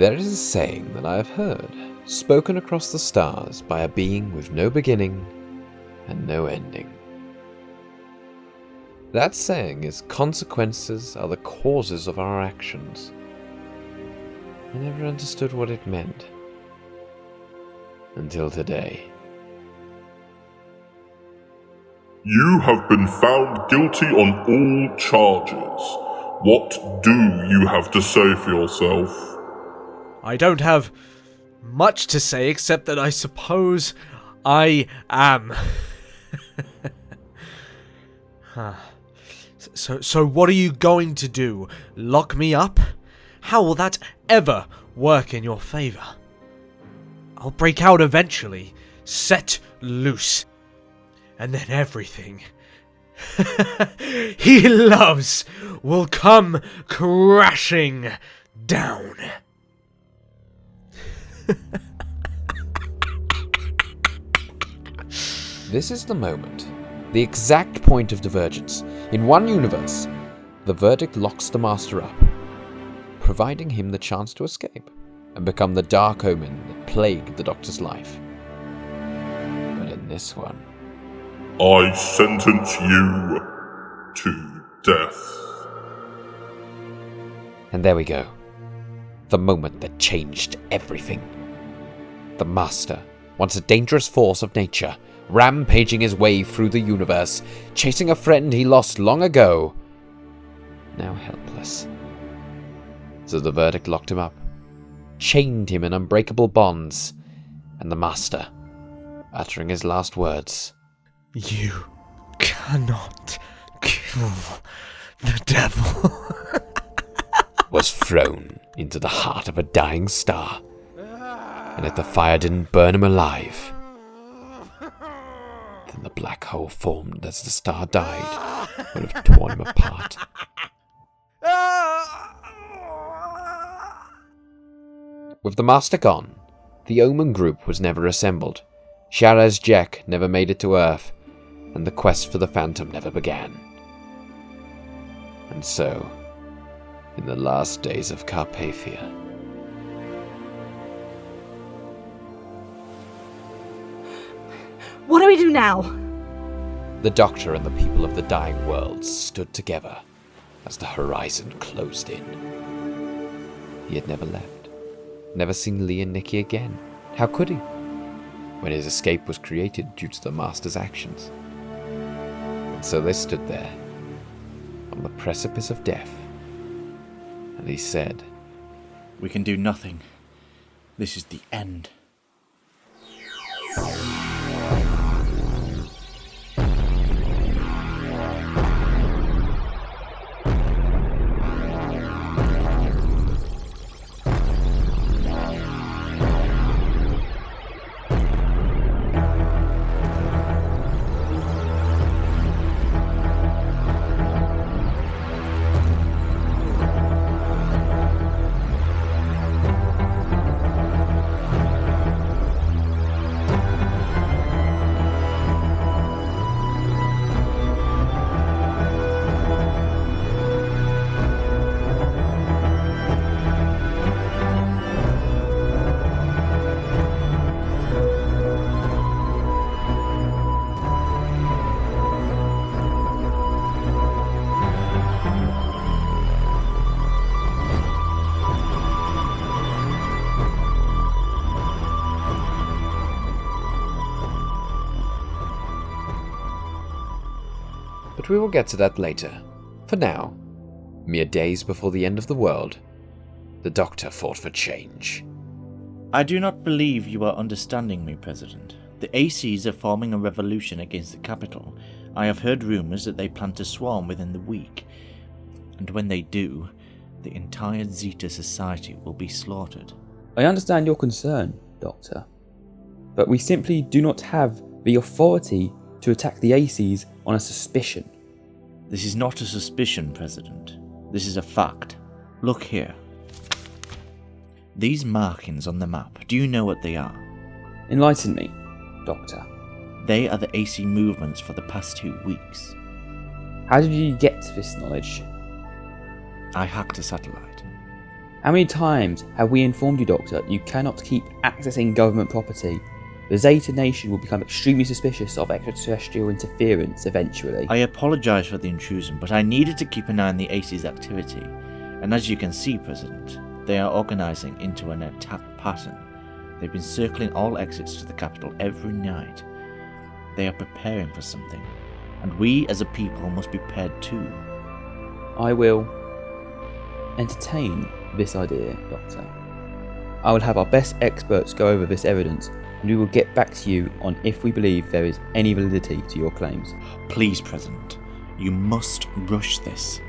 There is a saying that I have heard, spoken across the stars by a being with no beginning and no ending. That saying is, consequences are the causes of our actions. I never understood what it meant. Until today. You have been found guilty on all charges. What do you have to say for yourself? I don't have much to say except that I suppose I am. So what are you going to do? Lock me up? How will that ever work in your favor? I'll break out eventually, set loose, and then everything he loves will come crashing down. This is the moment, the exact point of divergence. In one universe, the verdict locks the Master up, providing him the chance to escape and become the dark omen that plagued the Doctor's life. But in this one, I sentence you to death. and there we go. The moment that changed everything. The Master, once a dangerous force of nature, rampaging his way through the universe, chasing a friend he lost long ago, now helpless. So the verdict locked him up, chained him in unbreakable bonds, and the Master, uttering his last words, You cannot kill the devil. was thrown into the heart of a dying star. And if the fire didn't burn him alive, then the black hole formed as the star died would have torn him apart. With the Master gone, the Omen group was never assembled. Shara's Jack never made it to Earth, and the quest for the Phantom never began. And so, in the last days of Carpathia, What do we do now? the Doctor and the people of the dying world stood together as the horizon closed in. He had never left, never seen Lee and Nikki again. How could he, when his escape was created due to the Master's actions? And so they stood there, on the precipice of death, and he said, We can do nothing. This is the end. but we will get to that later. For now, mere days before the end of the world, the Doctor fought for change. I do not believe you are understanding me, President. The ACs are forming a revolution against the capital. I have heard rumours that they plan to swarm within the week. And when they do, the entire Zeta society will be slaughtered. I understand your concern, Doctor, but we simply do not have the authority to attack the ACs on a suspicion. This is not a suspicion, President. This is a fact. Look here. These markings on the map, do you know what they are? Enlighten me, Doctor. They are the AC movements for the past 2 weeks. How did you get this knowledge? I hacked a satellite. How many times have we informed you, Doctor, you cannot keep accessing government property? The Zeta Nation will become extremely suspicious of extraterrestrial interference eventually. I apologise for the intrusion, but I needed to keep an eye on the AC's activity. And as you can see, President, they are organising into an attack pattern. They've been circling all exits to the capital every night. They are preparing for something, and we as a people must be prepared too. I will entertain this idea, Doctor. I will have our best experts go over this evidence, and we will get back to you on if we believe there is any validity to your claims. Please, President, you must rush this.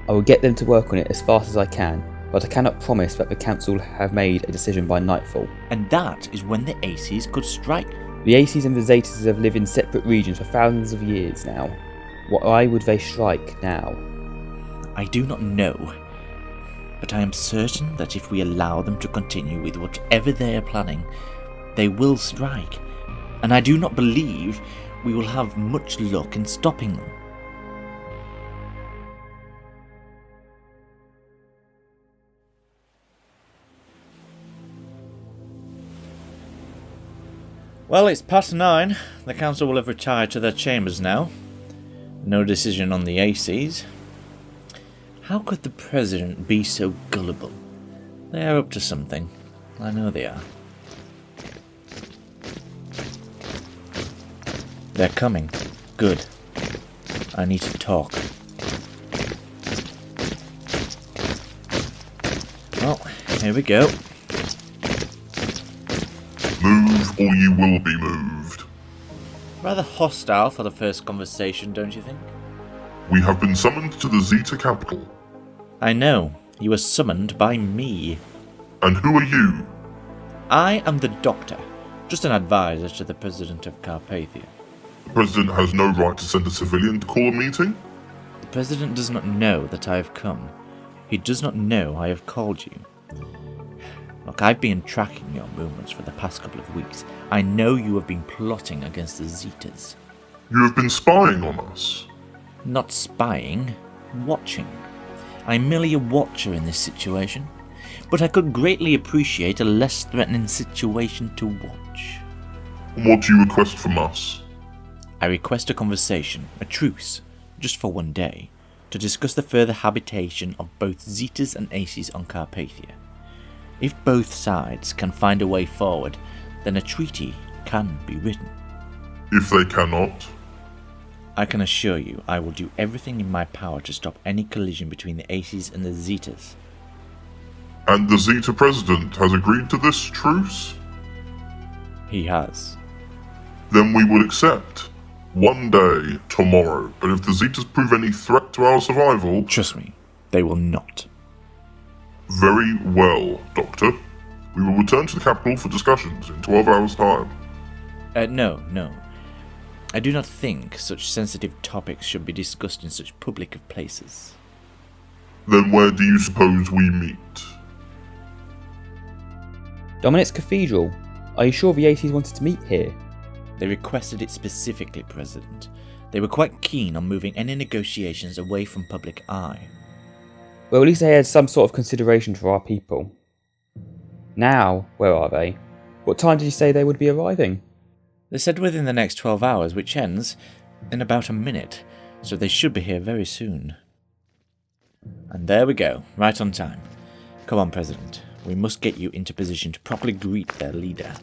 I will get them to work on it as fast as I can, but I cannot promise that the Council have made a decision by nightfall. And that is when the ACs could strike. The ACs and the Zetas have lived in separate regions for thousands of years now. Why would they strike now? I do not know, but I am certain that if we allow them to continue with whatever they are planning, they will strike, and I do not believe we will have much luck in stopping them. Well, it's past 9. The council will have retired to their chambers now. No decision on the ACs. How could the president be so gullible? They are up to something. I know they are. They're coming. Good. I need to talk. Well, here we go. Move or you will be moved. Rather hostile for the first conversation, don't you think? We have been summoned to the Zeta capital. I know. You were summoned by me. And who are you? I am the Doctor, just an advisor to the President of Carpathia. The President has no right to send a civilian to call a meeting? The President does not know that I have come. He does not know I have called you. Look, I've been tracking your movements for the past couple of weeks. I know you have been plotting against the Zetas. You have been spying on us. Not spying, watching. I'm merely a watcher in this situation, but I could greatly appreciate a less threatening situation to watch. What do you request from us? I request a conversation, a truce, just for one day, to discuss the further habitation of both Zetas and Aces on Carpathia. If both sides can find a way forward, then a treaty can be written. If they cannot? I can assure you I will do everything in my power to stop any collision between the Aces and the Zetas. And the Zeta President has agreed to this truce? He has. Then we will accept. One day, tomorrow. But if the Zetas prove any threat to our survival... Trust me, they will not. Very well, Doctor. We will return to the capital for discussions in 12 hours' time. No. I do not think such sensitive topics should be discussed in such public of places. Then where do you suppose we meet? Dominic's Cathedral. Are you sure the ACs wanted to meet here? They requested it specifically, President. They were quite keen on moving any negotiations away from public eye. Well, at least they had some sort of consideration for our people. Now, where are they? What time did you say they would be arriving? They said within the next 12 hours, which ends in about a minute, so they should be here very soon. And there we go, right on time. Come on, President. We must get you into position to properly greet their leader.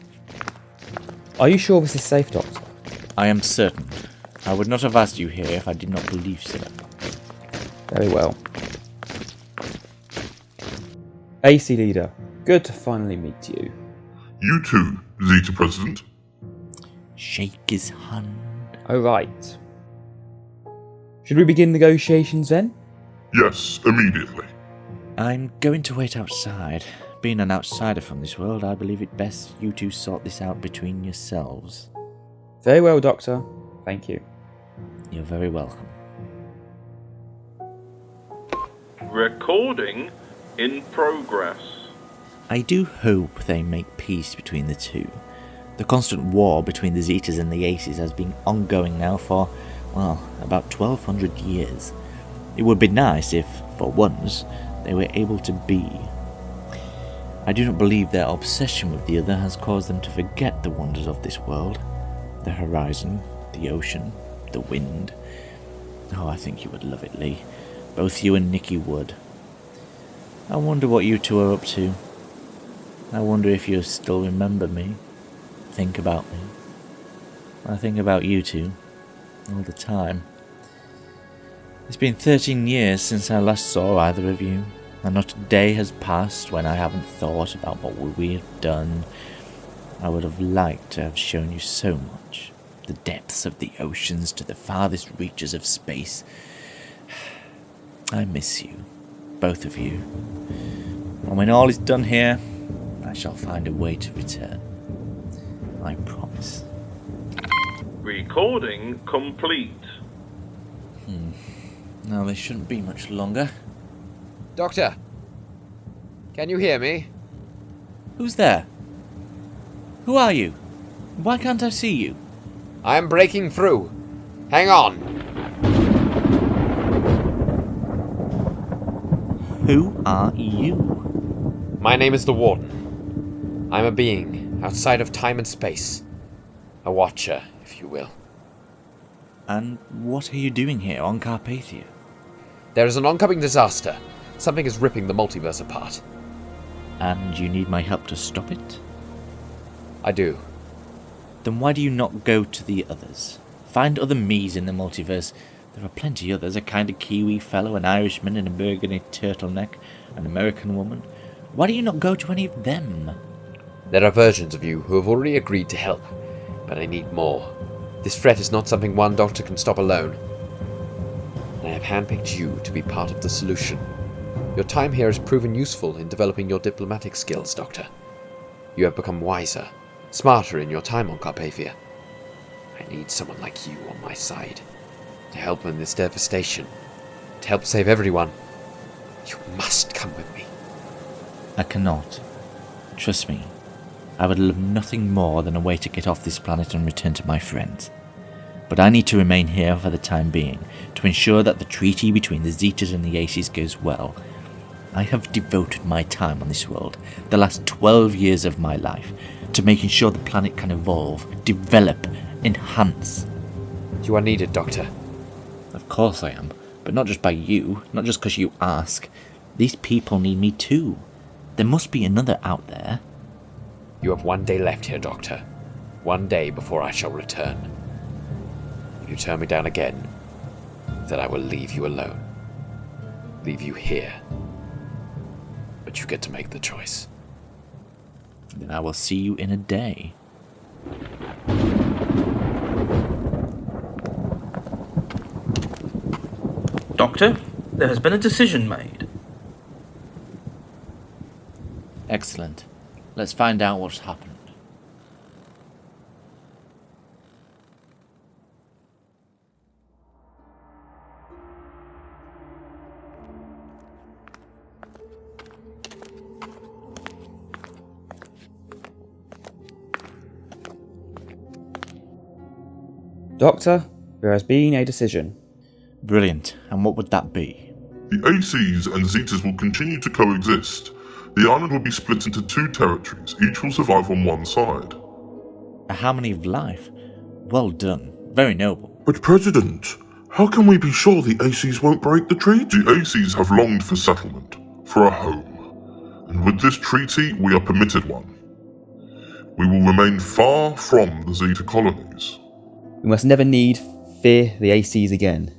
Are you sure this is safe, Doctor? I am certain. I would not have asked you here if I did not believe so. Very well. AC Leader, good to finally meet you. You too, Zeta President. Shake his hand. Oh, right. Should we begin negotiations then? Yes, immediately. I'm going to wait outside. Being an outsider from this world, I believe it best you two sort this out between yourselves. Very well, Doctor. Thank you. You're very welcome. Recording in progress. I do hope they make peace between the two. The constant war between the Zetas and the Aces has been ongoing now for, well, about 1200 years. It would be nice if, for once, they were able to be. I do not believe their obsession with the other has caused them to forget the wonders of this world. The horizon, the ocean, the wind. Oh, I think you would love it, Lee. Both you and Nikki would. I wonder what you two are up to. I wonder if you still remember me. Think about me. I think about you two. All the time. It's been 13 years since I last saw either of you, and not a day has passed when I haven't thought about what we have done. I would have liked to have shown you so much. The depths of the oceans to the farthest reaches of space. I miss you, both of you. And when all is done here, I shall find a way to return. I promise. Recording complete. Now they shouldn't be much longer. Doctor, can you hear me? Who's there? Who are you? Why can't I see you? I am breaking through. Hang on. Who are you? My name is the Warden. I'm a being outside of time and space. A watcher, if you will. And what are you doing here on Carpathia? There is an oncoming disaster. Something is ripping the multiverse apart. And you need my help to stop it? I do. Then why do you not go to the others? Find other me's in the multiverse. There are plenty others, a kind of Kiwi fellow, an Irishman in a burgundy turtleneck, an American woman. Why do you not go to any of them? There are versions of you who have already agreed to help, but I need more. This threat is not something one doctor can stop alone. And I have handpicked you to be part of the solution. Your time here has proven useful in developing your diplomatic skills, Doctor. You have become wiser, smarter in your time on Carpathia. I need someone like you on my side, to help in this devastation, to help save everyone. You must come with me. I cannot. Trust me. I would love nothing more than a way to get off this planet and return to my friends. But I need to remain here for the time being, to ensure that the treaty between the Zetas and the Aces goes well. I have devoted my time on this world, the last 12 years of my life, to making sure the planet can evolve, develop, enhance. You are needed, Doctor. Of course I am, but not just by you, not just because you ask. These people need me too. There must be another out there. You have 1 day left here, Doctor. 1 day before I shall return. If you turn me down again, then I will leave you alone. Leave you here. But you get to make the choice. Then I will see you in a day. Doctor, there has been a decision made. Excellent. Let's find out what's happened. Doctor, there has been a decision. Brilliant. And what would that be? The ACs and Zetas will continue to coexist. The island will be split into 2 territories. Each will survive on one side. A harmony of life. Well done. Very noble. But President, how can we be sure the ACs won't break the treaty? The ACs have longed for settlement, for a home. And with this treaty, we are permitted one. We will remain far from the Zeta colonies. We must never need fear the ACs again.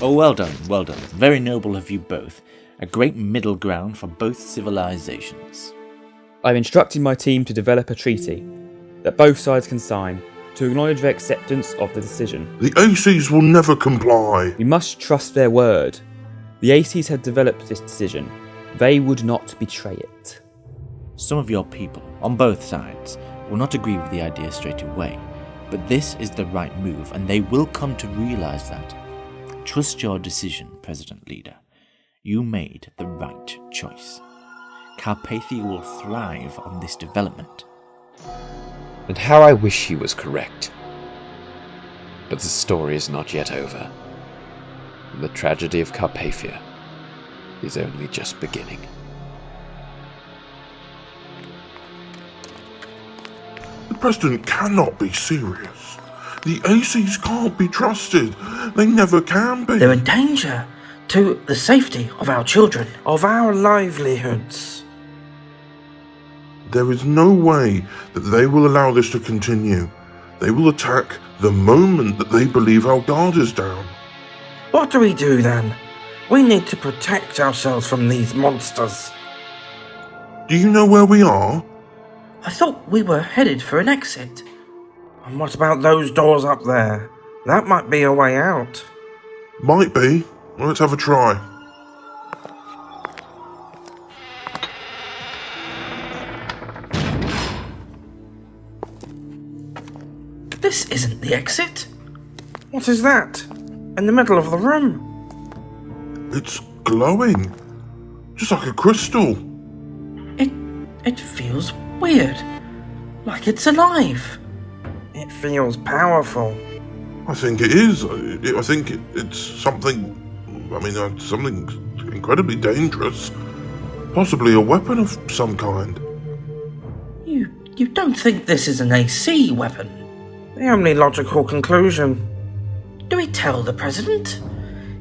Oh, well done, well done. Very noble of you both. A great middle ground for both civilizations. I've instructed my team to develop a treaty that both sides can sign to acknowledge their acceptance of the decision. The ACs will never comply. We must trust their word. The ACs had developed this decision. They would not betray it. Some of your people, on both sides, will not agree with the idea straight away, but this is the right move, and they will come to realize that. Trust your decision, President Leader. You made the right choice. Carpathia will thrive on this development. And how I wish he was correct. But the story is not yet over. And the tragedy of Carpathia is only just beginning. The President cannot be serious. The ACs can't be trusted. They never can be. They're a danger to the safety of our children, of our livelihoods. There is no way that they will allow this to continue. They will attack the moment that they believe our guard is down. What do we do then? We need to protect ourselves from these monsters. Do you know where we are? I thought we were headed for an exit. And what about those doors up there? That might be a way out. Might be. Let's have a try. This isn't the exit. What is that? In the middle of the room? It's glowing. Just like a crystal. It feels weird. Like it's alive. It feels powerful. I think it is. I think it's something... something incredibly dangerous. Possibly a weapon of some kind. You don't think this is an AC weapon? The only logical conclusion. Do we tell the President?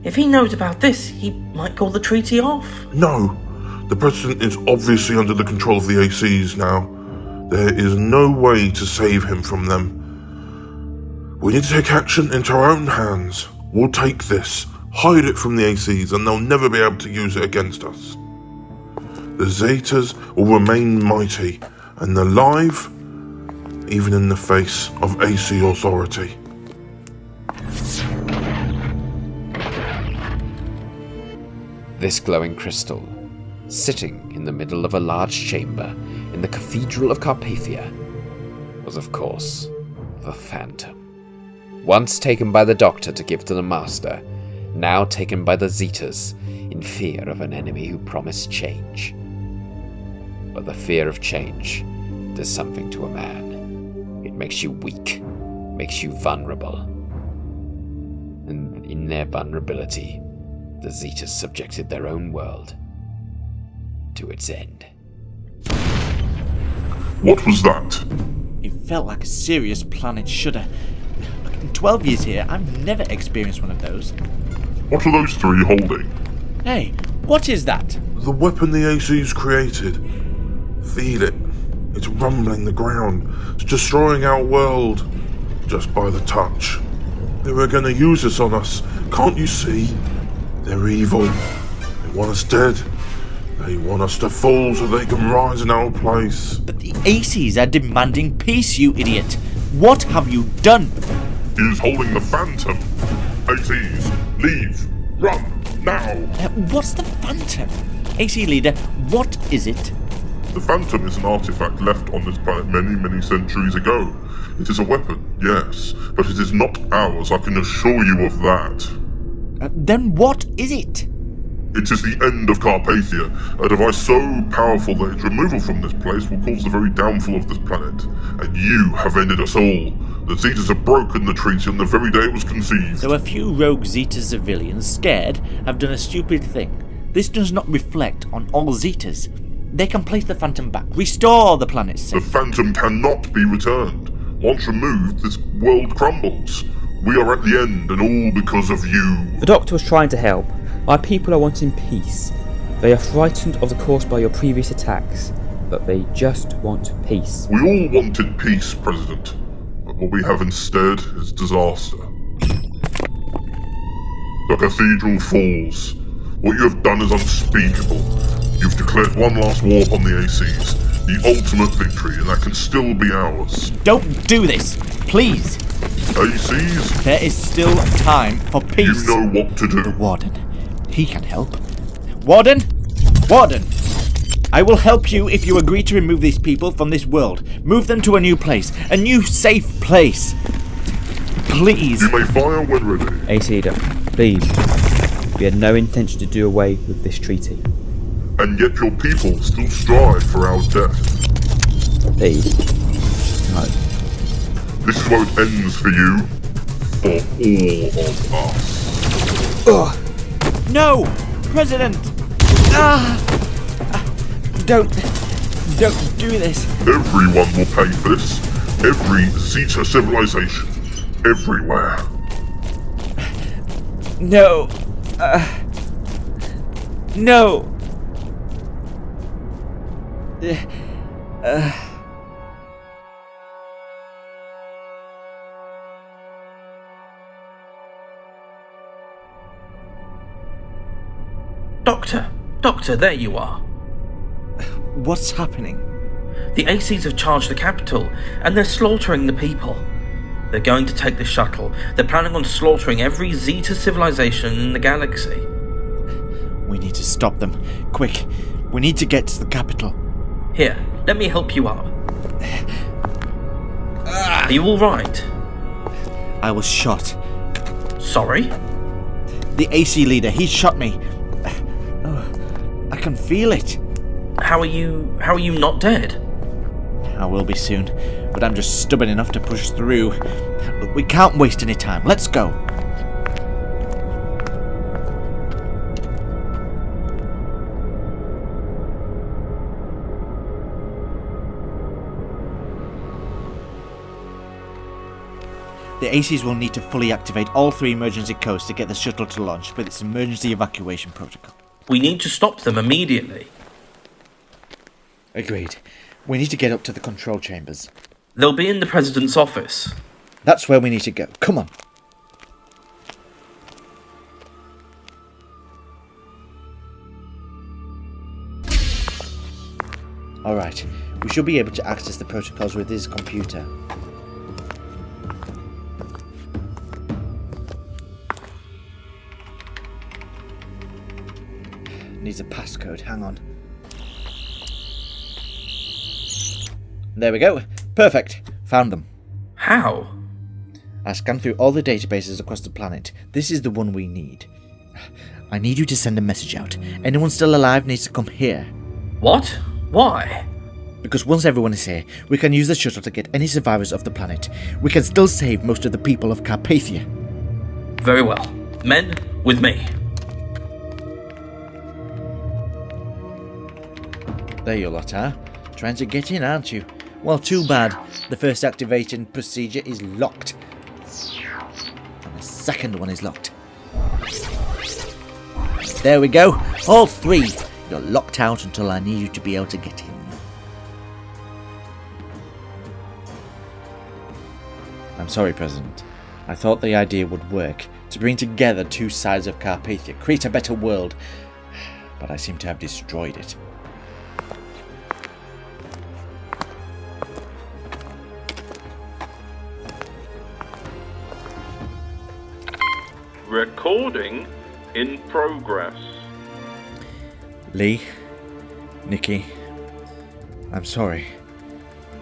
If he knows about this, he might call the treaty off. No. The President is obviously under the control of the ACs now. There is no way to save him from them. We need to take action into our own hands. We'll take this, hide it from the ACs, and they'll never be able to use it against us. The Zetas will remain mighty and alive, even in the face of AC authority. This glowing crystal, sitting in the middle of a large chamber in the Cathedral of Carpathia, was of course the Phantom. Once taken by the Doctor to give to the Master, now taken by the Zetas in fear of an enemy who promised change. But the fear of change does something to a man. It makes you weak, makes you vulnerable. And in their vulnerability, the Zetas subjected their own world to its end. What was that? It felt like a serious planet shudder. In 12 years here, I've never experienced one of those. What are those three holding? Hey, what is that? The weapon the ACs created. Feel it. It's rumbling the ground. It's destroying our world. Just by the touch. They were going to use this on us. Can't you see? They're evil. They want us dead. They want us to fall so they can rise in our place. But the ACs are demanding peace, you idiot. What have you done? He is holding the Phantom. ACs, leave. Run, now. What's the Phantom? AC leader, what is it? The Phantom is an artifact left on this planet many centuries ago. It is a weapon, yes, but it is not ours, I can assure you of that. Then what is it? It is the end of Carpathia, a device so powerful that its removal from this place will cause the very downfall of this planet. And you have ended us all. The Zetas have broken the treaty on the very day it was conceived. So a few rogue Zeta civilians, scared, have done a stupid thing. This does not reflect on all Zetas. They can place the Phantom back, restore the planet's safety. The Phantom cannot be returned. Once removed, this world crumbles. We are at the end, and all because of you. The Doctor was trying to help. Our people are wanting peace. They are frightened of the course by your previous attacks, but they just want peace. We all wanted peace, President. But what we have instead is disaster. The Cathedral falls. What you have done is unspeakable. You've declared one last war upon the ACs. The ultimate victory, and that can still be ours. Don't do this, please. ACs? There is still time for peace. You know what to do. Warden, he can help. Warden! Warden! I will help you if you agree to remove these people from this world. Move them to a new place. A new safe place. Please. You may fire when ready. AC leader, please. We had no intention to do away with this treaty. and yet your people still strive for our death. Please. No. This road ends for you, for all of us. No! President! Don't do this. Everyone will pay for this. Every Zeta civilization. Everywhere. No. No. Doctor, there you are. What's happening? The ACs have charged the capital, and they're slaughtering the people. They're going to take the shuttle. They're planning on slaughtering every Zeta civilization in the galaxy. We need to stop them. Quick. We need to get to the capital. Here, let me help you up. Are you alright? I was shot. Sorry? The AC leader, he shot me. I can feel it. How are you not dead? I will be soon, but I'm just stubborn enough to push through. We can't waste any time. Let's go. The ACs will need to fully activate all 3 emergency codes to get the shuttle to launch with its emergency evacuation protocol. We need to stop them immediately. Agreed. We need to get up to the control chambers. They'll be in the President's office. That's where we need to go. Come on. Alright, we should be able to access the protocols with his computer. Needs a passcode, hang on. There we go. Perfect. Found them. How? I scanned through all the databases across the planet. This is the one we need. I need you to send a message out. Anyone still alive needs to come here. What? Why? Because once everyone is here, we can use the shuttle to get any survivors off the planet. We can still save most of the people of Carpathia. Very well. Men, with me. There you lot are. Trying to get in, aren't you? Well, too bad. The first activation procedure is locked. And the second one is locked. There we go. All 3. You're locked out until I need you to be able to get in. I'm sorry, President. I thought the idea would work. To bring together 2 sides of Carpathia, create a better world. But I seem to have destroyed it. Recording in progress. Lee, Nikki, I'm sorry,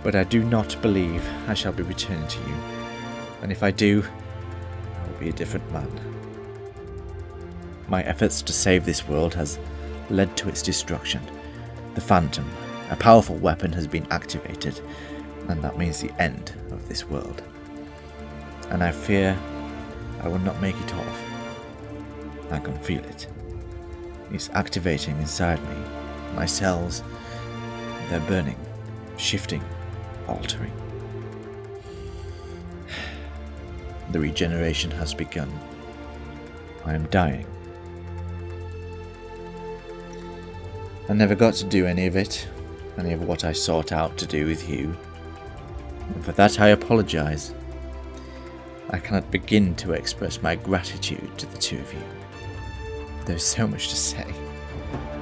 but I do not believe I shall be returning to you. And if I do, I will be a different man. My efforts to save this world has led to its destruction. The Phantom, a powerful weapon, has been activated, and that means the end of this world. And I fear I will not make it off. I can feel it. It's activating inside me. My cells, they're burning, shifting, altering. The regeneration has begun. I am dying. I never got to do any of it, any of what I sought out to do with you. And for that I apologize. I cannot begin to express my gratitude to the 2 of you. There's so much to say,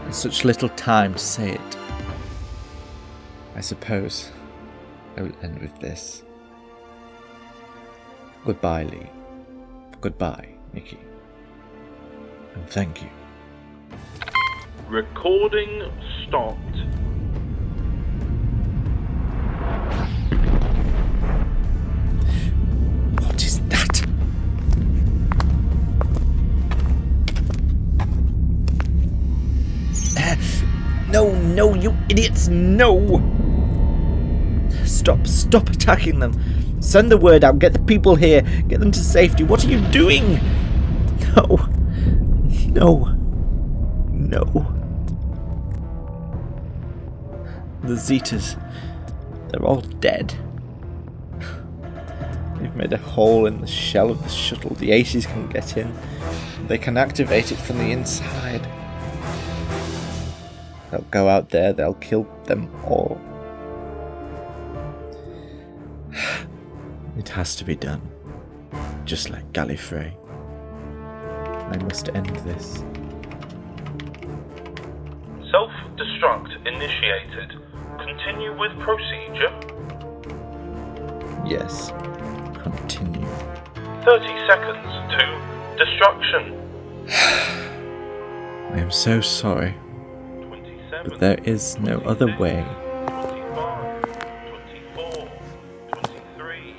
and such little time to say it. I suppose I will end with this. Goodbye, Lee. Goodbye, Nikki. And thank you. Recording stopped. What is that? No, you idiots, no! Stop attacking them. Send the word out, get the people here, get them to safety. What are you doing? No. The Zetas, they're all dead. They've made a hole in the shell of the shuttle. The Aces can get in. They can activate it from the inside. They'll go out there, they'll kill them all. It has to be done. Just like Gallifrey. I must end this. Self-destruct initiated. Continue with procedure. Yes. Continue. 30 seconds to destruction. I am so sorry, 27, but there is no other way. 25, 24, 23,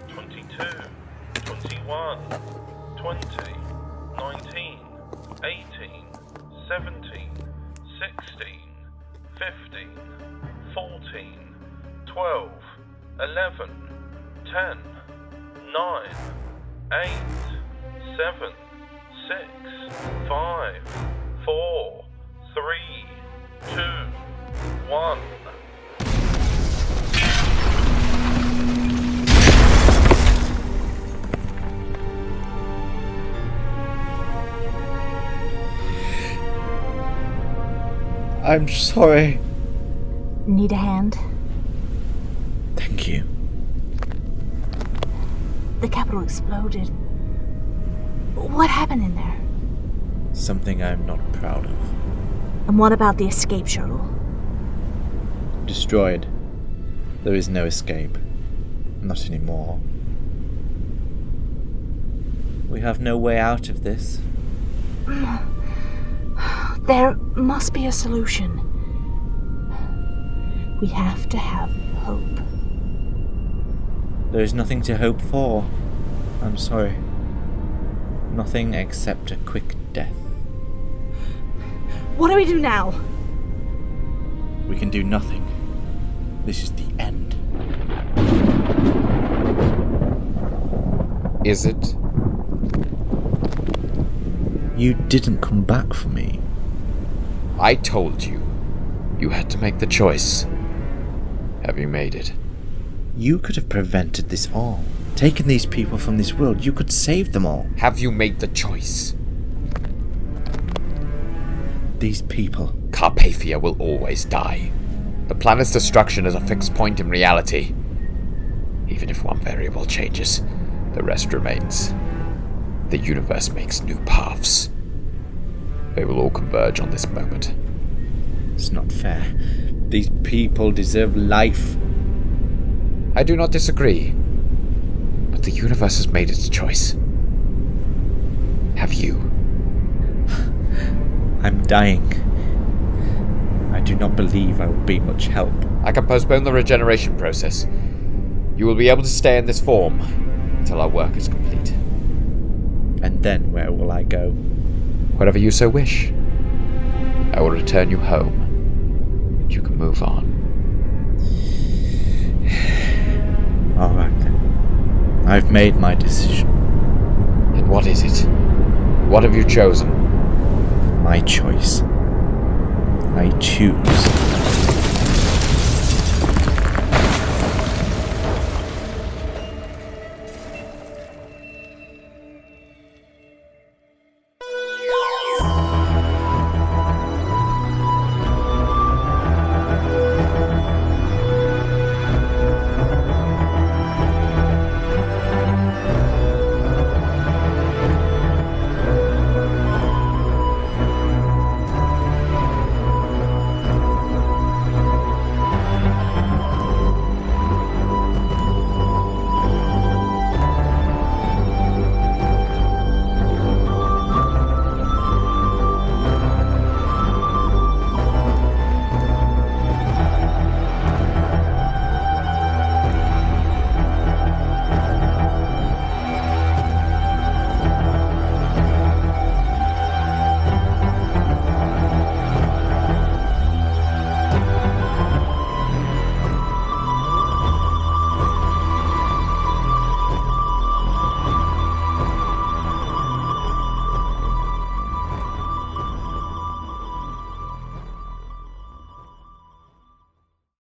22, 21, 20, 19, 18, 17, 16, 15, 14, 12, 11, 10, 9, 8, 7, 6, 5, 4, 3, 2, 1. I'm sorry. Need a hand? Thank you. The Capitol exploded. What happened in there? Something I'm not proud of. And what about the escape shuttle? Destroyed. There is no escape. Not anymore. We have no way out of this. There must be a solution. We have to have hope. There is nothing to hope for. I'm sorry. Nothing except a quick death. What do we do now? We can do nothing. This is the end. Is it? You didn't come back for me. I told you. You had to make the choice. Have you made it? You could have prevented this all. Taken these people from this world. You could save them all. Have you made the choice? These people. Carpathia will always die. The planet's destruction is a fixed point in reality. Even if one variable changes, the rest remains. The universe makes new paths. They will all converge on this moment. It's not fair. These people deserve life. I do not disagree. But the universe has made its choice. Have you? I'm dying. I do not believe I will be much help. I can postpone the regeneration process. You will be able to stay in this form until our work is complete. And then where will I go? Wherever you so wish. I will return you home, and you can move on. Alright then. I've made my decision. And what is it? What have you chosen? My choice. I choose